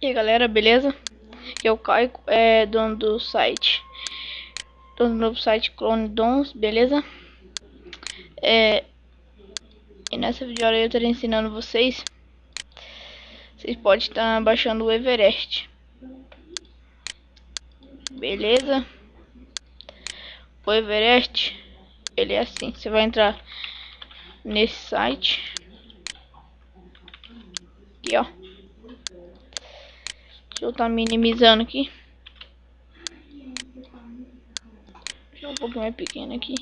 E aí galera, beleza? Aqui é o Caio, dono do site, dono do novo site Clone Dons, beleza? E nessa videoaula eu estarei ensinando vocês podem estar baixando o Everest, beleza? O Everest, ele é assim, você vai entrar nesse site, aqui ó, deixa eu estar minimizando aqui, deixa eu um pouquinho mais pequeno aqui.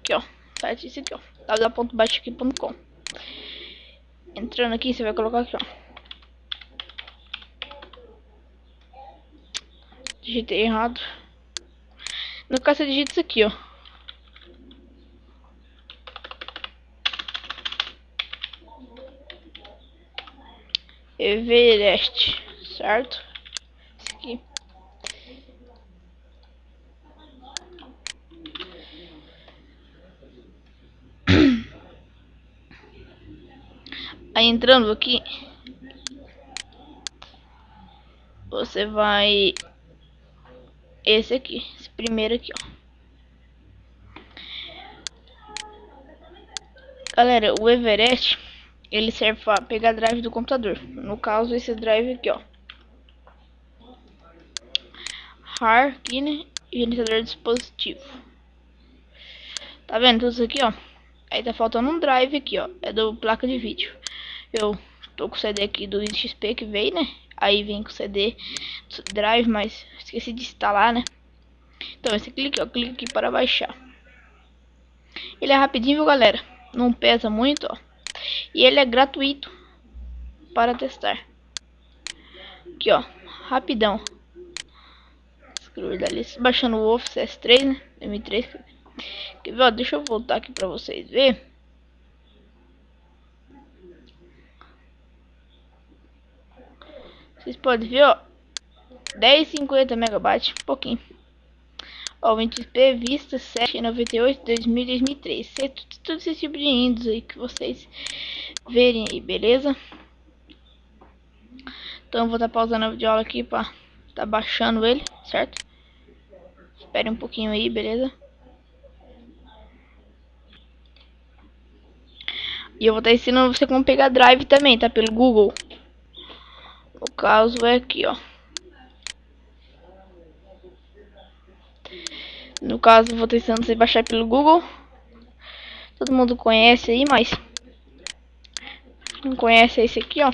Aqui ó, site esse aqui ó, www.baixaqui.com. Entrando aqui, você vai colocar aqui ó, digitei errado. No caso você digita isso aqui ó, Everest, certo? Esse aqui. Aí entrando aqui, você vai esse aqui, esse primeiro aqui, ó. Galera, o Everest, ele serve para pegar drive do computador. No caso, esse drive aqui, ó. RAR aqui, né? Gerenciador de dispositivo. Tá vendo tudo isso aqui, ó? Aí tá faltando um drive aqui, ó. É do placa de vídeo. Eu tô com o CD aqui do XP que veio, né? Aí vem com o CD drive, mas esqueci de instalar, né? Então esse clique, ó, clique aqui para baixar. Ele é rapidinho, viu, galera? Não pesa muito, ó. E ele é gratuito para testar. Aqui, ó, rapidão. Baixando o Office S3, né? M3. Deixa eu voltar aqui para vocês verem. Vocês podem ver, ó, 10,50 megabytes, um pouquinho. Ó, 20p, Vista 798, 2000 e 2003. Tudo esse tipo de índice aí que vocês verem aí, beleza? Então eu vou estar pausando a videoaula aqui para tá baixando ele, certo? Espere um pouquinho aí, beleza? E eu vou estar ensinando você como pegar drive também, tá? Pelo Google. O caso é aqui, ó. No caso, eu vou estar ensinando você baixar pelo Google. Todo mundo conhece aí, mas não conhece esse aqui, ó.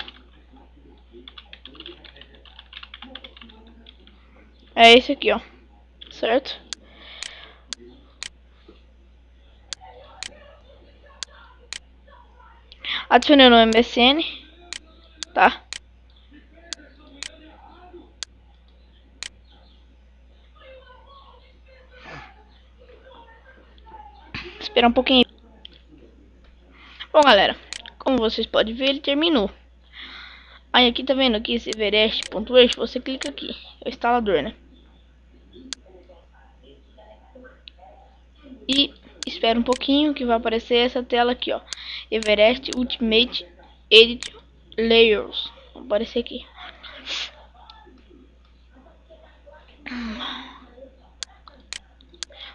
É esse aqui, ó. Certo? Adicionei no MSN, tá? Esperar um pouquinho. Bom, galera, como vocês podem ver, ele terminou. Aí aqui, tá vendo aqui esse Everest.exe? Você clica aqui, é o instalador, né? E espera um pouquinho que vai aparecer essa tela aqui, ó. Everest Ultimate Edit Layers. Vai aparecer aqui.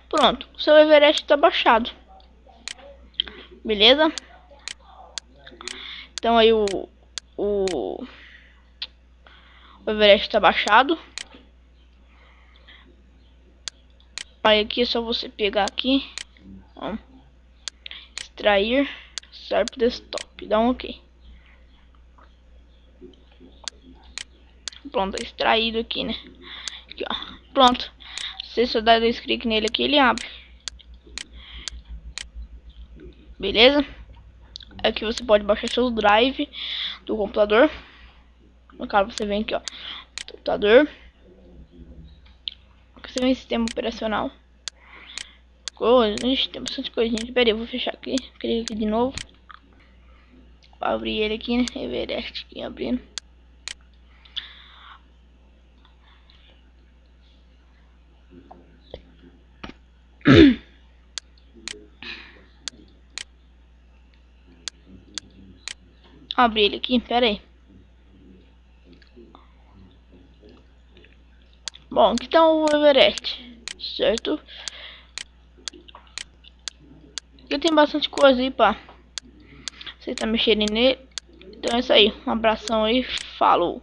Pronto, o seu Everest está baixado. Beleza? Então aí o Everest está baixado. Aí aqui é só você pegar aqui, ó, extrair, SARP Desktop, dá um OK. Pronto, extraído aqui, né? Aqui, ó. Pronto. Se você dar dois cliques nele aqui, ele abre. Beleza? Aqui você pode baixar seus drive do computador. No caso, você vem aqui, ó, computador. Aqui você vem sistema operacional. Ixi, tem bastante coisinha. Pera aí, eu vou fechar aqui. Clique aqui de novo. Vou abrir ele aqui, né? Everest aqui abrindo. Abrir ele aqui, pera aí. Bom, aqui tá o Everest, certo? Aqui tem bastante coisa aí, pá. Você tá mexendo nele. Então é isso aí. Um abração aí. Falou.